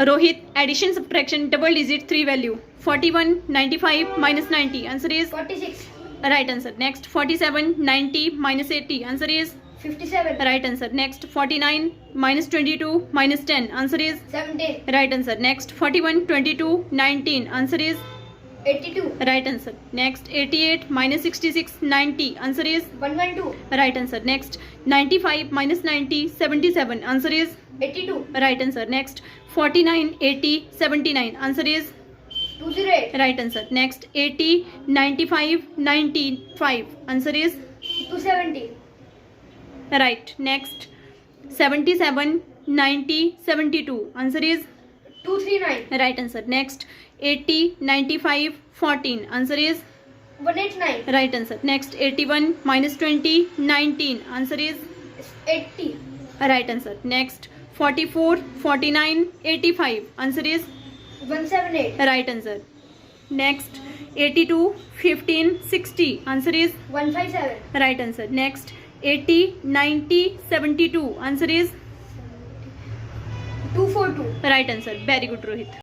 Rohit, addition, subtraction, double digit, 3 value. 41, 95, minus 90. Answer is 46. right answer. Next, 47, 90, minus 80. Answer is 57. right answer. Next, 49, minus 22, minus 10. Answer is 17. right answer. Next, 41, 22, 19. Answer is 82. right answer. Next, 88, minus 66, 90. Answer is 112. right answer. Next, 95, minus 90, 77. Answer is 82. right answer. Next, 49, 80, 79. Answer is 208. right answer. Next, 80, 95, 95. Answer is 270. right. Next, 77, 90, 72. Answer is 239. right answer. Next, 80, 95, 14. Answer is 189. right answer. Next, 81, minus 20, 19. Answer is 80. right answer. Next, 44, 49, 85. Answer is 178. right answer. Next, 82, 15, 60. Answer is 157. right answer. Next, 80, 90, 72. Answer is 242. right answer. Very good, Rohit.